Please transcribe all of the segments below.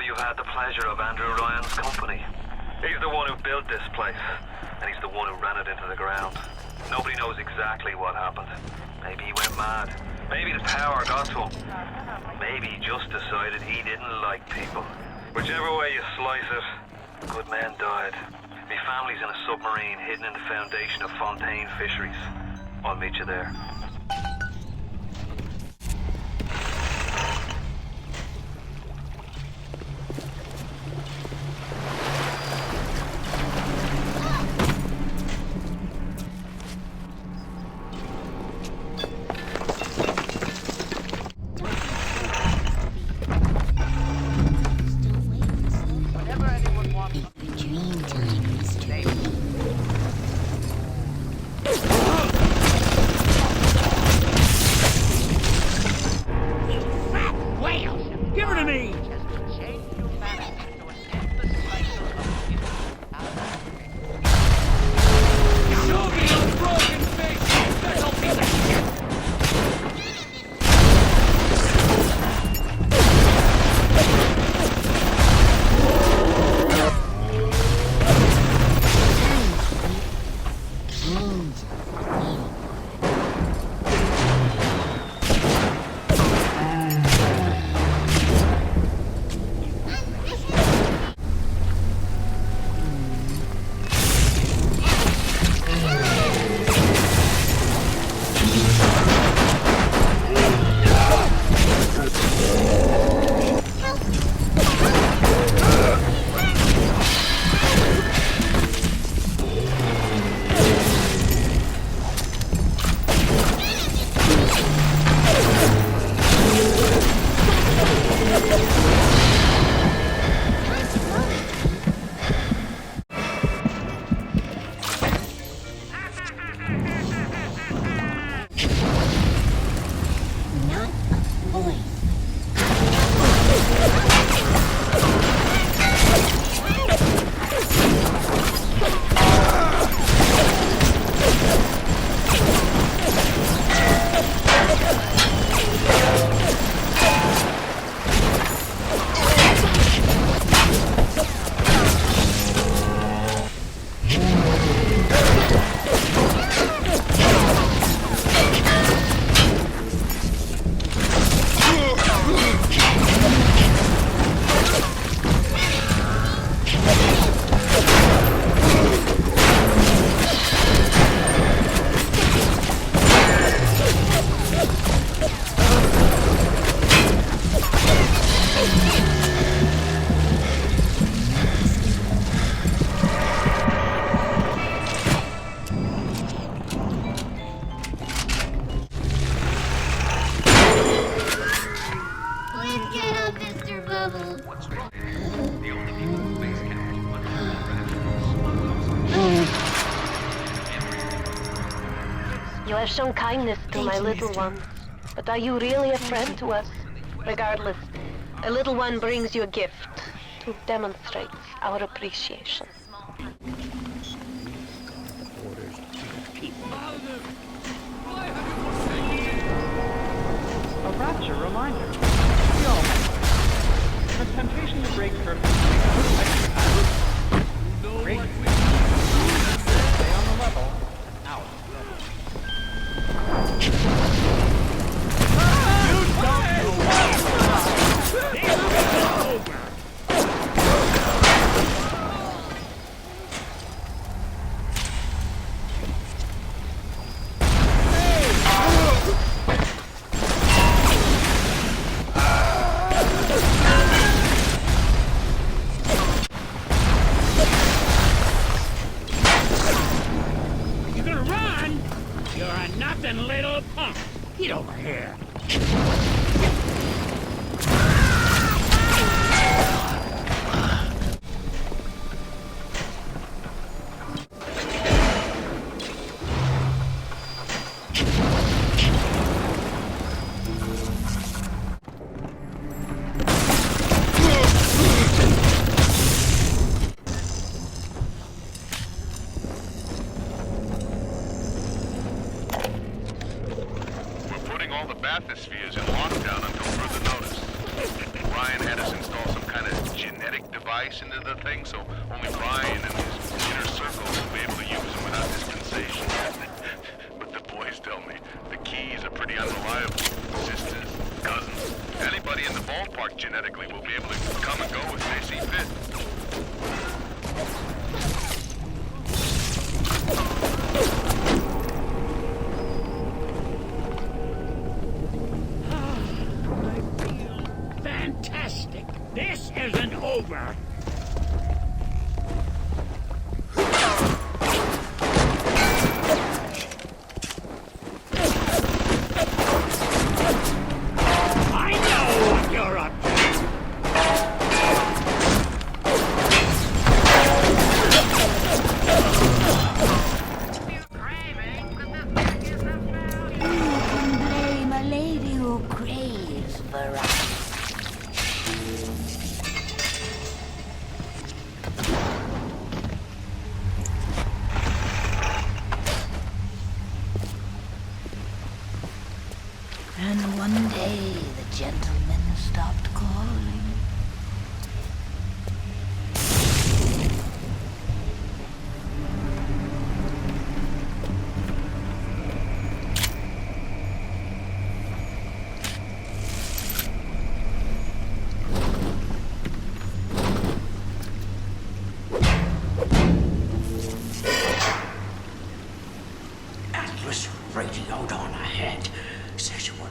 you've had the pleasure of Andrew Ryan's company. He's the one who built this place, and he's the one who ran it into the ground. Nobody knows exactly what happened. Maybe he went mad. Maybe the power got to him. Maybe he just decided he didn't like people. Whichever way you slice it, good men died. My family's in a submarine hidden in the foundation of Fontaine Fisheries. I'll meet you there. You have shown kindness to my little ones, but are you really a friend to us? Regardless, a little one brings you a gift to demonstrate our appreciation. A Rapture reminder. We all have. The temptation to break purpose. Break. Stay on the level. Out. You don't know what it's over. splice into the thing, so only Ryan and his inner circle will be able to use them without dispensation. But the boys tell me the keys are pretty unreliable. Sisters, cousins, anybody in the ballpark genetically will be able to come and go as they see fit. Fantastic! This isn't over! I know what you're up to! Blame a lady who craves variety. And one day the gentleman stopped calling. Atlas radioed on ahead. Says you were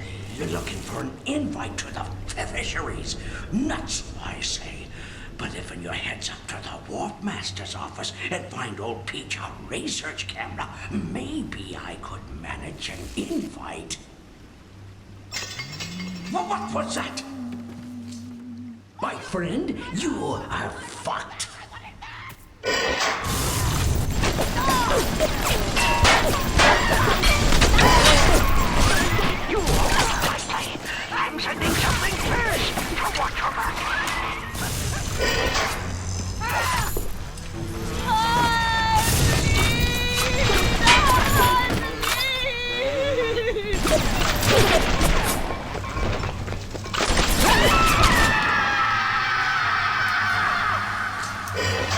looking for an invite to the fisheries. Nuts, I say. But if your heads up to the Warp Master's office and find old Peach a research camera, maybe I could manage an invite. What was that? My friend, you are fucked. You I'm sending something first to watch your back.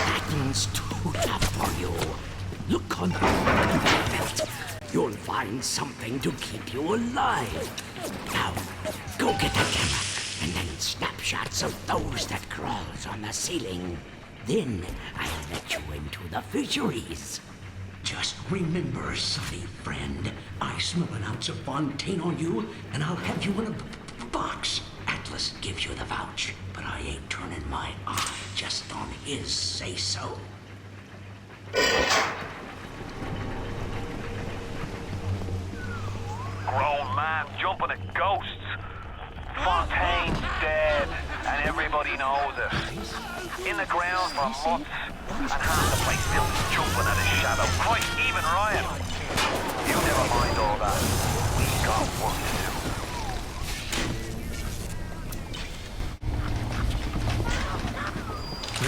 That means too tough for you. Look on the belt. You'll find something to keep you alive. Now, go get the camera, and then snapshots of those that crawls on the ceiling. Then I'll let you into the fisheries. Just remember, Sonny friend, I smell an ounce of Fontaine on you, and I'll have you in a box. Atlas gives you the vouch, but I ain't turning my eye just on his say-so. Grown man jumping at ghosts. Fontaine's dead, and everybody knows it. In the ground for months, and half the place still jumping at his shadow. Christ, even Ryan. You never mind all that. We got work to do.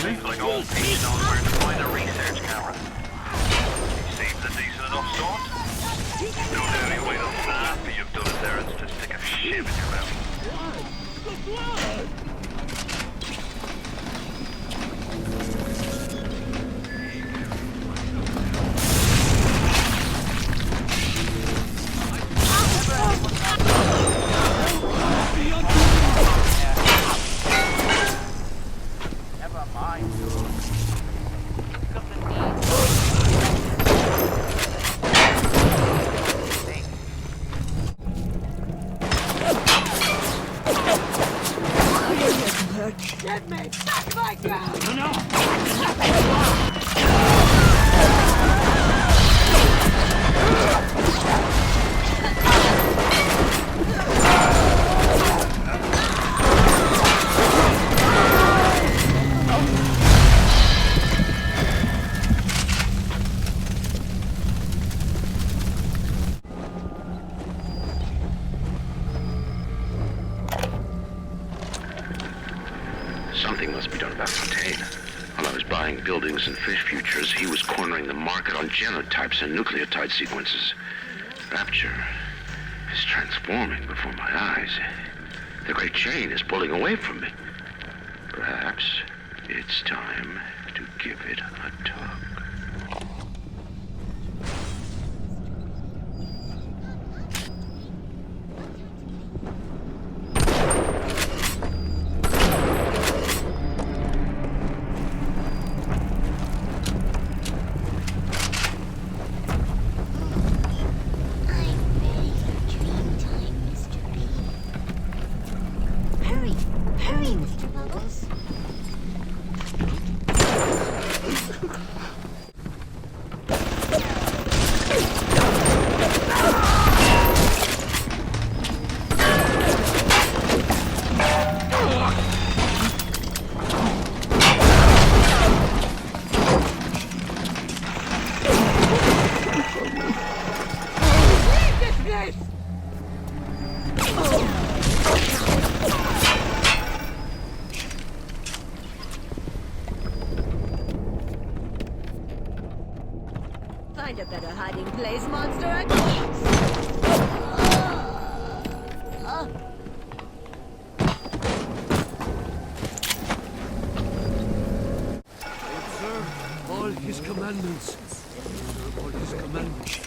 Seems like old Pete knows where to find a research camera. He seems a decent enough sort. No doubt he'll wait until after you've done his errands to stick a shiv in your mouth. The blood! Never mind. Get me back my ground! No! Something must be done about Fontaine. While I was buying buildings and fish futures, he was cornering the market on genotypes and nucleotide sequences. Rapture is transforming before my eyes. The great chain is pulling away from me. Perhaps It's time to give it a tug. Find a better hiding place, monster. Observe all his commandments. Observe all his commandments.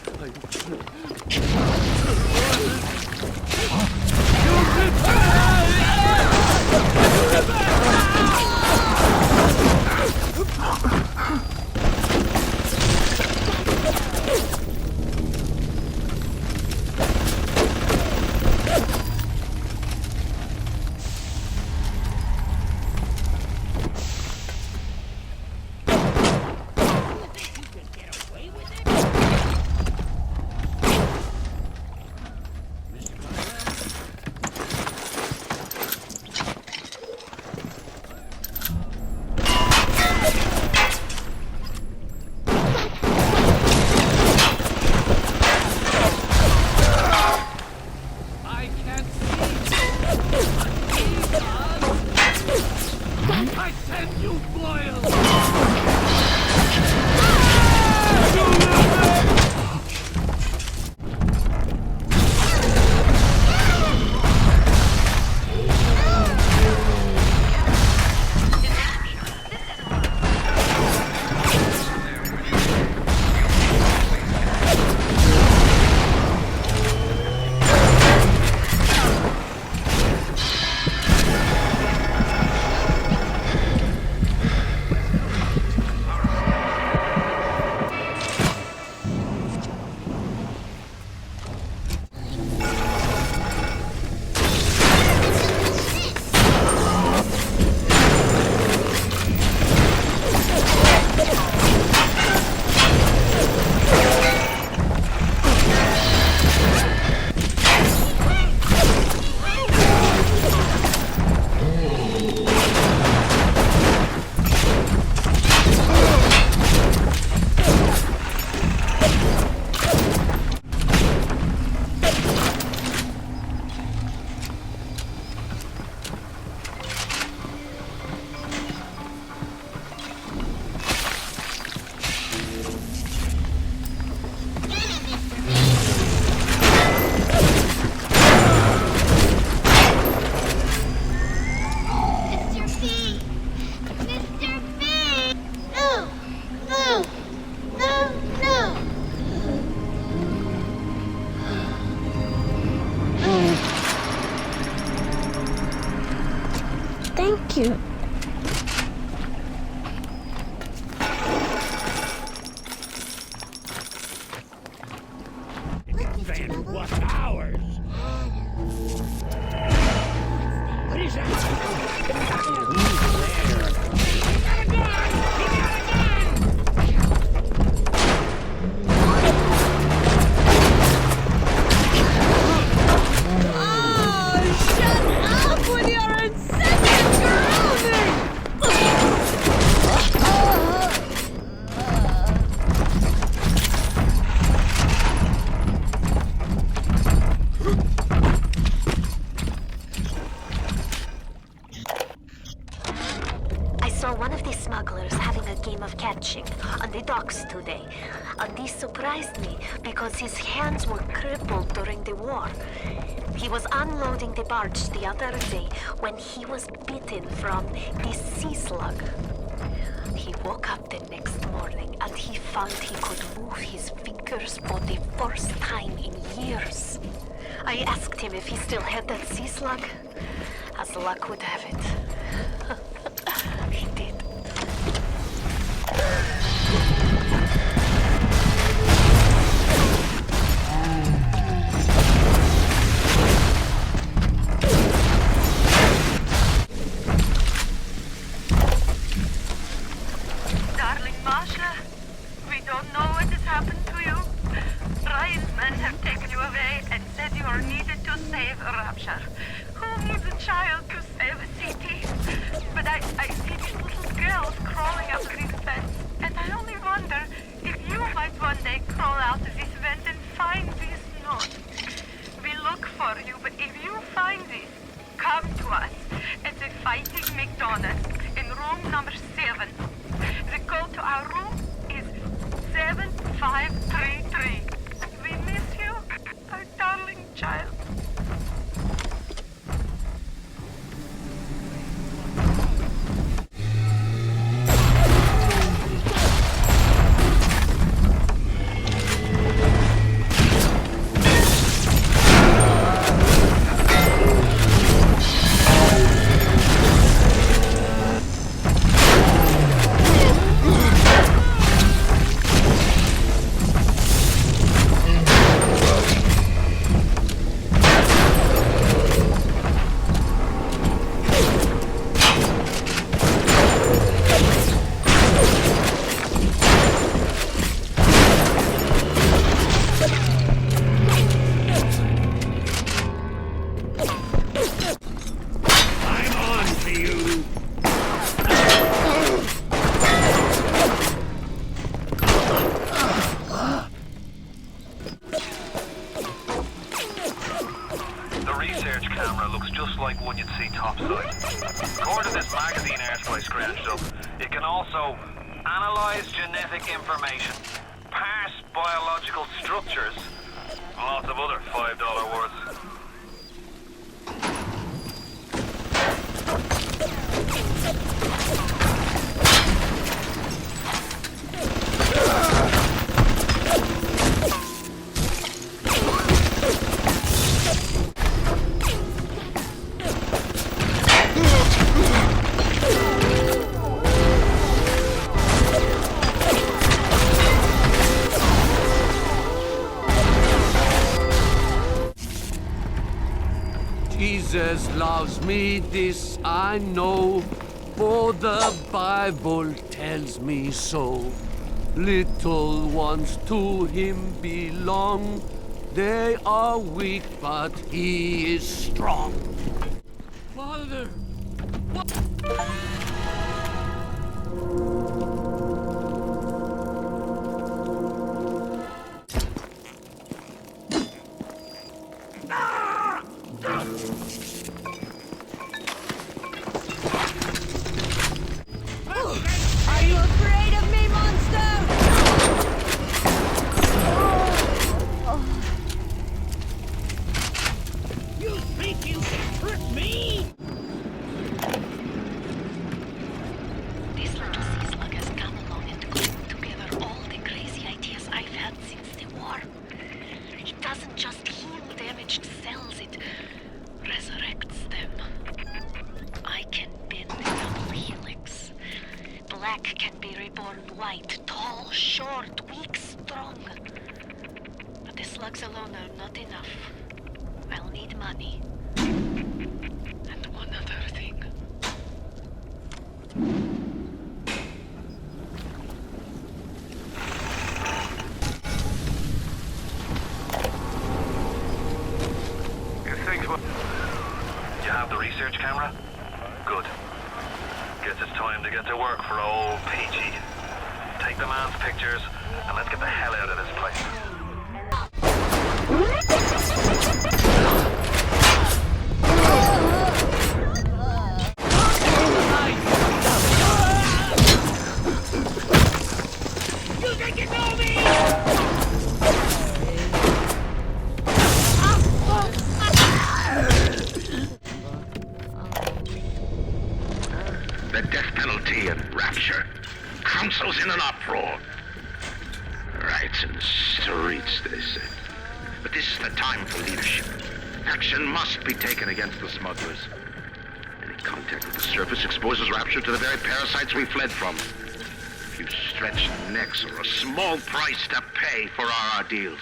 Thank you. Then what's ours? What is that? On the docks today. And this surprised me because his hands were crippled during the war. He was unloading the barge the other day when he was bitten from the sea slug. He woke up the next morning and he found he could move his fingers for the first time in years. I asked him if he still had that sea slug. As luck would have it, he did. Darling Masha, we don't know what has happened to you. Ryan's men have taken you away and said you are needed to save Rapture. Who needs a child to save a city? But I see these little girls crawling up this fence, and I only wonder if you might one day crawl out of this vent and find this note. We look for you, but if you find this, come to us at the Fighting McDonald's in room number 7. The code to our room is 7533. We miss you, our darling child. Information, parse biological structures, lots of other $5 words. Jesus loves me, this I know, for the Bible tells me so. Little ones to him belong. They are weak, but he is strong. Father! Are you afraid of me, monster? You think you can trick me? This little sea slug has come along and glued together all the crazy ideas I've had since the war. It doesn't just heal damaged cells, it resurrects them. I can bend the double helix. Black can be reborn white, tall, short, weak, strong. But the slugs alone are not enough. I'll need money. And one other thing. You have the research camera? Good. Guess it's time to get to work for old Peachy. Take the man's pictures, and let's get the hell out of this place. You think you know me? The death penalty and Rapture. Council's in an uproar. Riots in the streets, they say. But this is the time for leadership. Action must be taken against the smugglers. Any contact with the surface exposes Rapture to the very parasites we fled from. A few stretched necks are a small price to pay for our ordeals.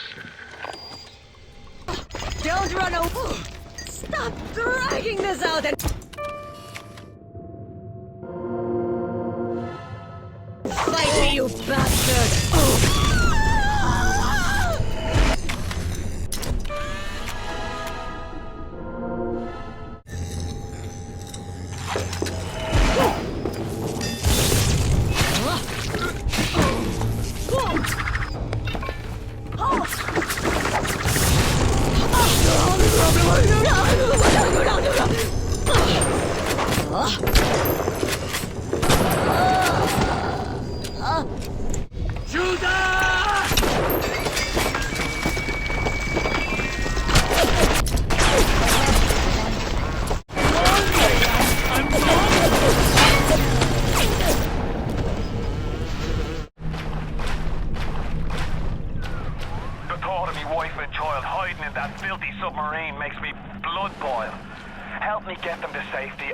Don't run away! Stop dragging this out and... Fight me, you bastard!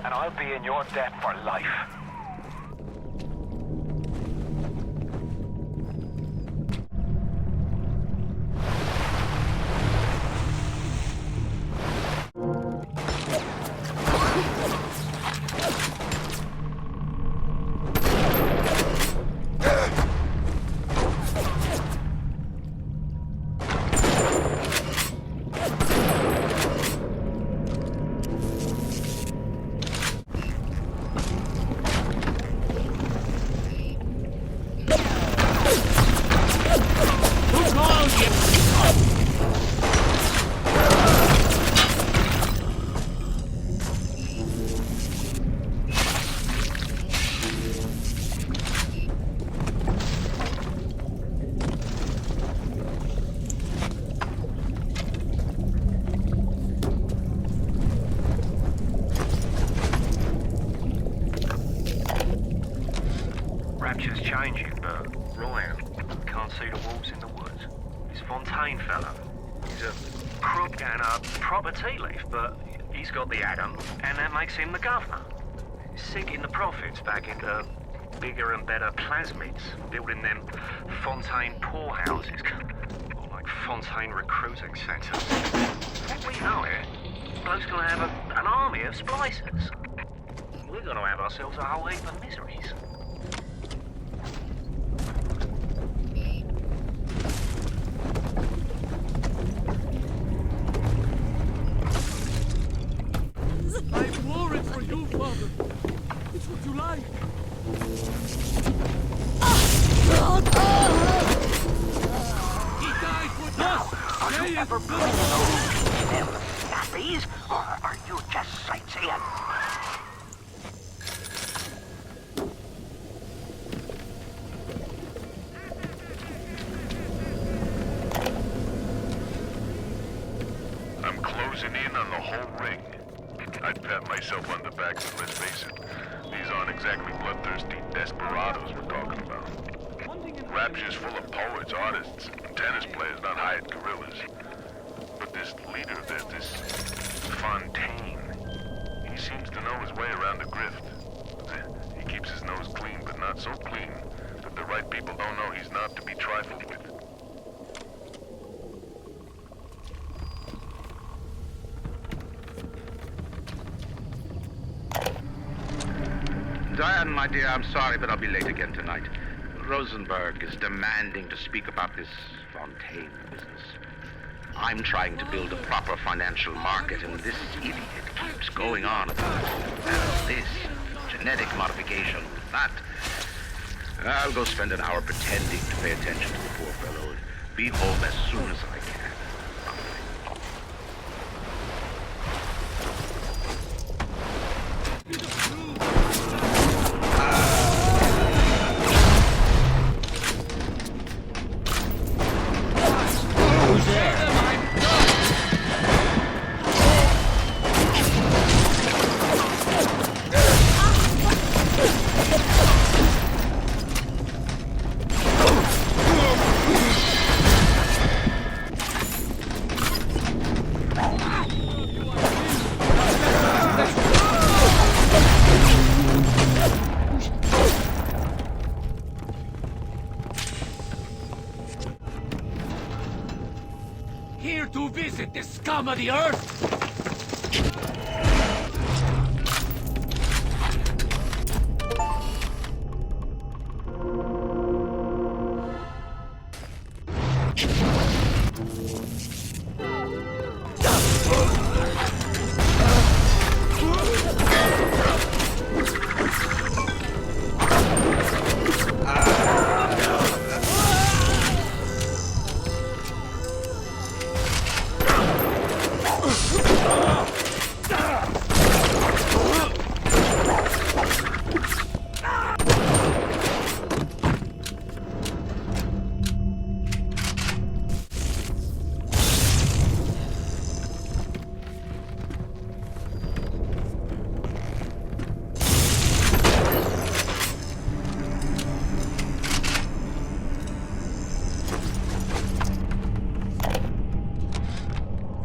And I'll be in your debt for life. Rapture's changing, but Ryan can't see the wolves in the woods. This Fontaine fellow, he's a crook and a proper tea leaf, but he's got the atom, and that makes him the governor. Sinking the profits back into bigger and better plasmids, building them Fontaine poorhouses, or like Fontaine recruiting centres. What we know here, bloke's gonna have an army of splicers. We're gonna have ourselves a whole heap of miseries. I wore it for you, Father. It's what you like. He died for us. Are you ever playing them snappies, or are you just sightseeing? I'm closing in on the whole ring. I'd pat myself on the back, but let's face it, these aren't exactly bloodthirsty desperados we're talking about. Rapture's full of poets, artists, and tennis players, not hired guerrillas. But this leader of theirs, this Fontaine, he seems to know his way around the grift. He keeps his nose clean, but not so clean that the right people don't know he's not to be trifled with. Diane, my dear, I'm sorry, but I'll be late again tonight. Rosenberg is demanding to speak about this Fontaine business. I'm trying to build a proper financial market, and this idiot keeps going on about this, genetic modification, that. I'll go spend an hour pretending to pay attention to the poor fellow and be home as soon as I can. scum of the earth!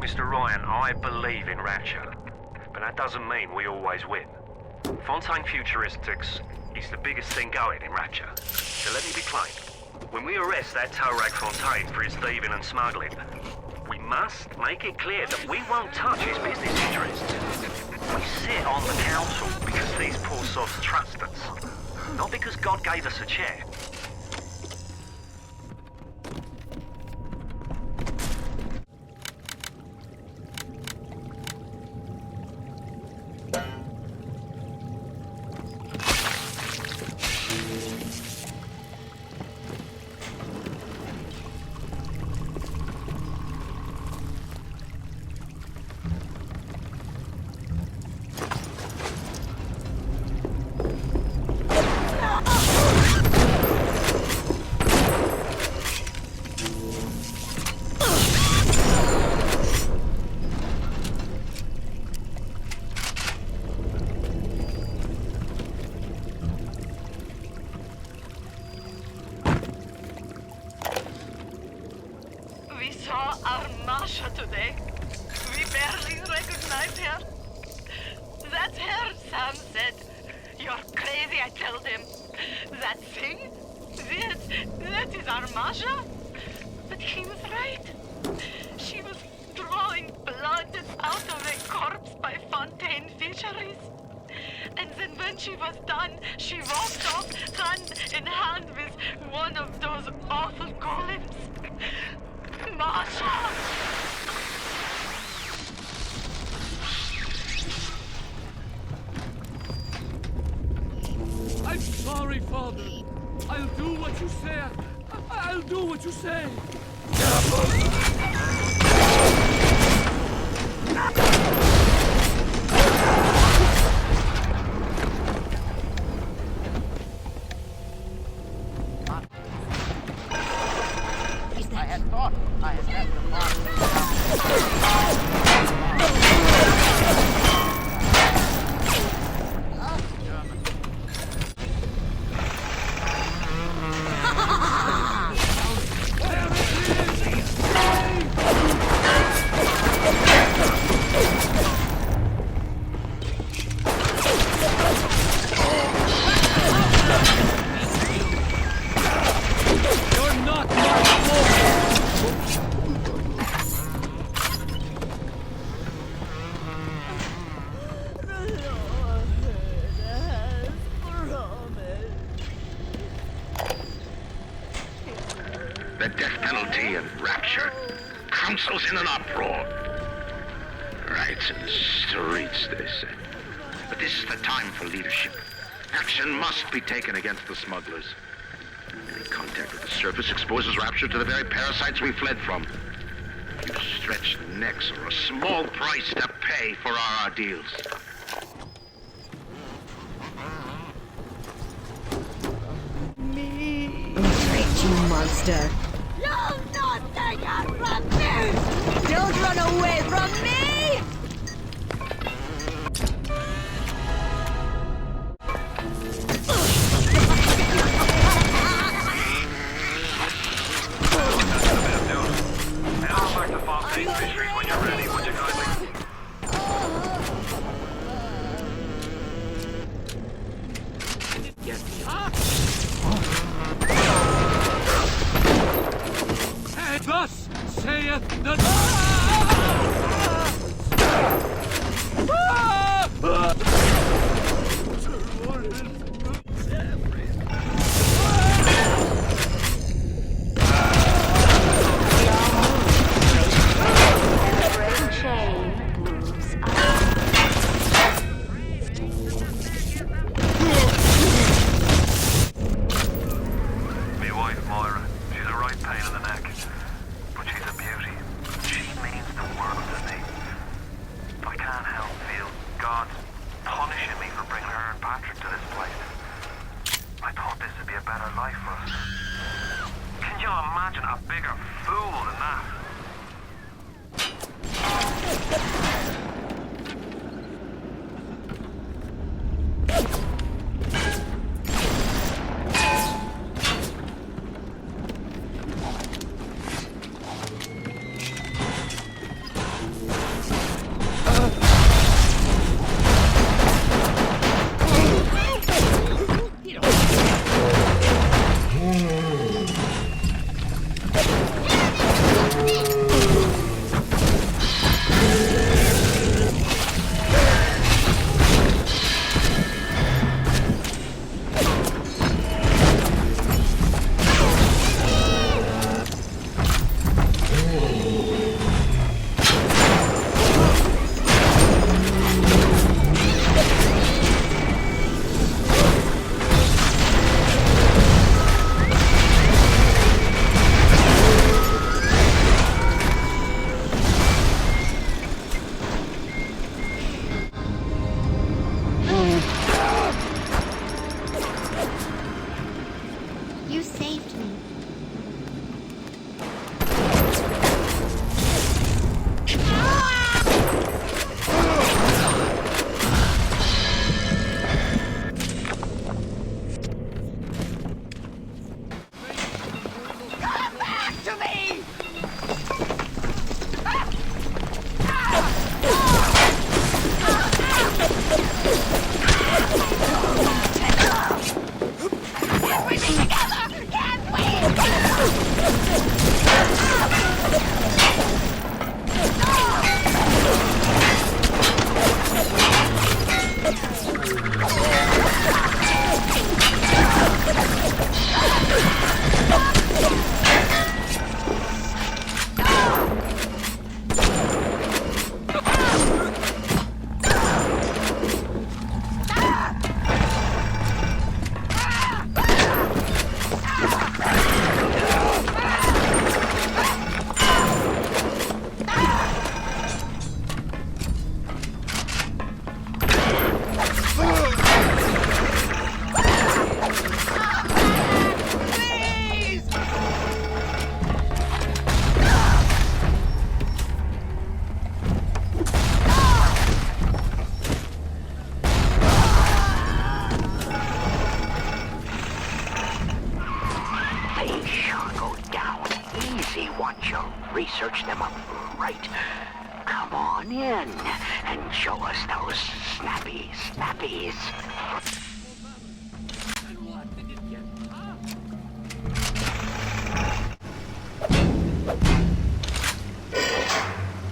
Mr. Ryan, I believe in Rapture, but that doesn't mean we always win. Fontaine Futuristics is the biggest thing going in Rapture. So let me be plain. When we arrest that tow rag Fontaine for his thieving and smuggling, we must make it clear that we won't touch his business interests. We sit on the council because these poor sods trust us, not because God gave us a chair. We saw our Masha today. We barely recognized her. That's her, Sam said. You're crazy, I told him. That thing? That is our Masha? But he was right. She was drawing blood out of a corpse by Fontaine Fisheries. And then when she was done, she walked off hand in hand with one of those awful golems. Masha! I'm sorry, Father. I'll do what you say. I'll do what you say. I had thought I had left the mark. The death penalty and Rapture. Council's in an uproar. Riots in the streets, they say. But this is the time for leadership. Action must be taken against the smugglers. Any contact with the surface exposes Rapture to the very parasites we fled from. Your stretched necks are a small price to pay for our deals. You monster. You'll not take her from me! Don't run away from me! Now back to Fontaine Fisheries when you're ready, would you kindly? Yes, huh? Thus saith the... place. I thought this would be a better life for us. Can you imagine a bigger fool than that? You saved me. Come back to me! Everything together! Can't Research them up right. Come on in and show us those snappies.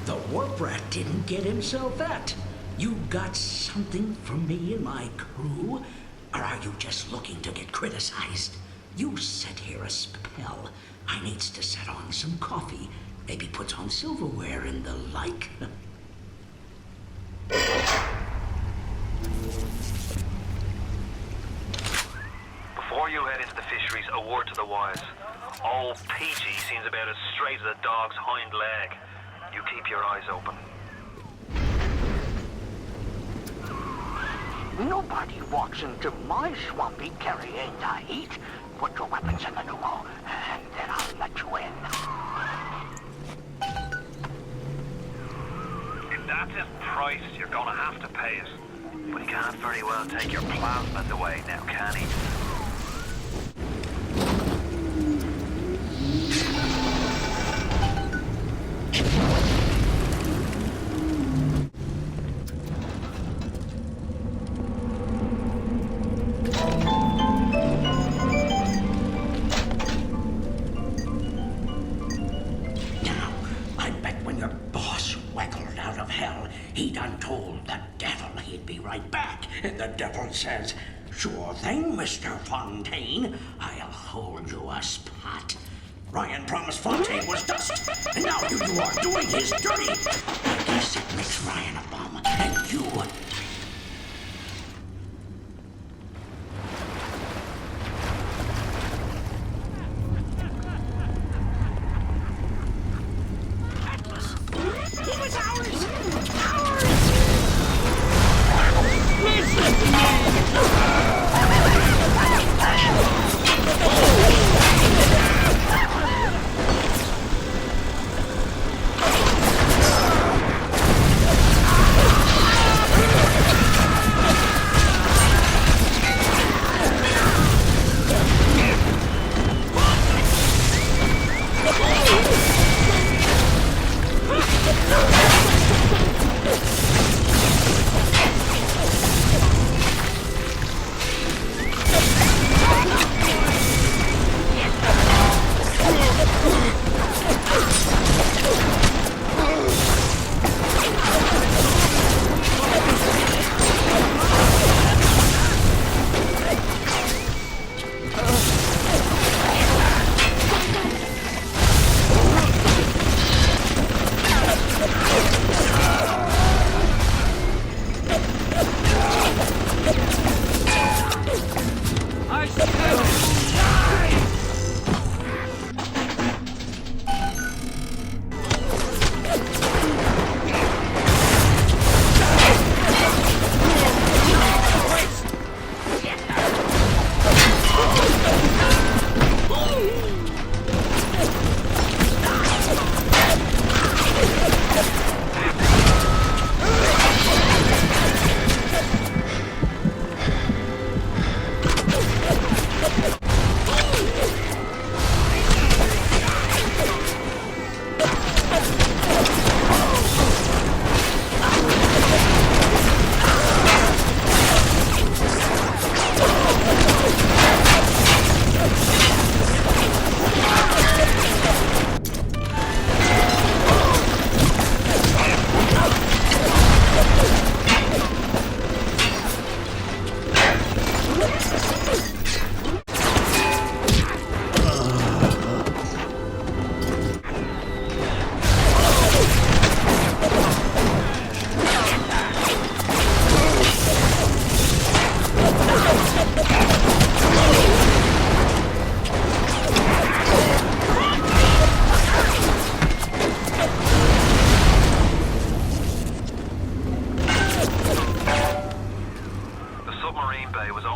The warp rat didn't get himself that. You got something from me and my crew? Or are you just looking to get criticized? You set here a spell. I needs to set on some coffee. Maybe put on silverware and the like. Before you head into the fisheries, a word to the wise. Old Peachy seems about as straight as a dog's hind leg. You keep your eyes open. Nobody walks into my swampy carrying the heat. Put your weapons in the pneumo, and then I'll let you in. If that's his price, you're gonna have to pay it. But he can't very well take your plasmas away now, can he? He done told the devil he'd be right back. And the devil says, "Sure thing, Mr. Fontaine. I'll hold you a spot." Ryan promised Fontaine was dust, and now you are doing his dirty. I guess it makes Ryan a bum, and you... Listen to me!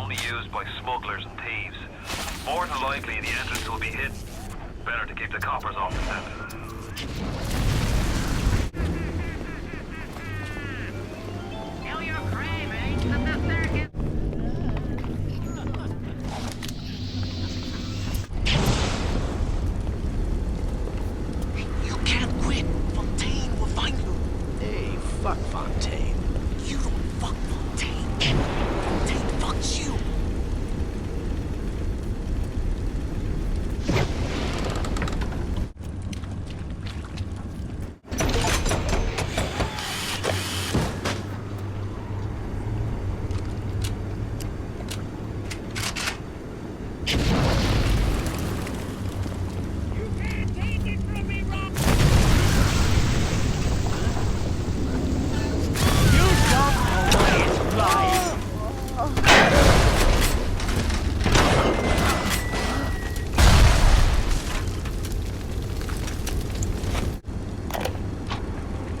only used by smugglers and thieves. More than likely, the entrance will be hidden. Better to keep the coppers off the scent. Tell your craving, I'm not there. You can't quit. Fontaine will find you. Hey, fuck Fontaine. You don't fuck Fontaine. Fontaine fucks you.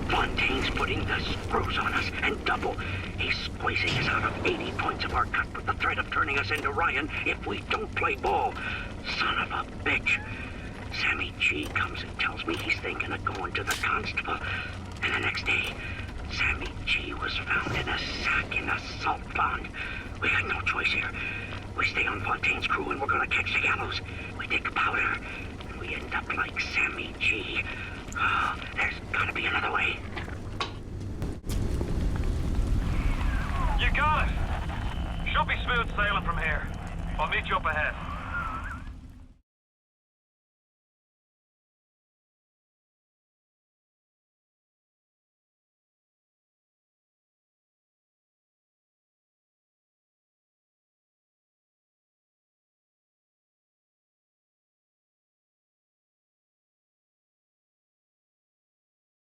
Fontaine's putting the screws on us, and double. He's squeezing us out of 80 points of our cut with the threat of turning us into Ryan if we don't play ball. Son of a bitch. Sammy G comes and tells me he's thinking of going to the constable. And the next day, Sammy G was found in a sack in a salt pond. We got no choice here. We stay on Fontaine's crew and we're gonna catch the gallows. We take powder, and we end up like Sammy G. Oh, there's gotta be another way. You got it! Should be smooth sailing from here. I'll meet you up ahead.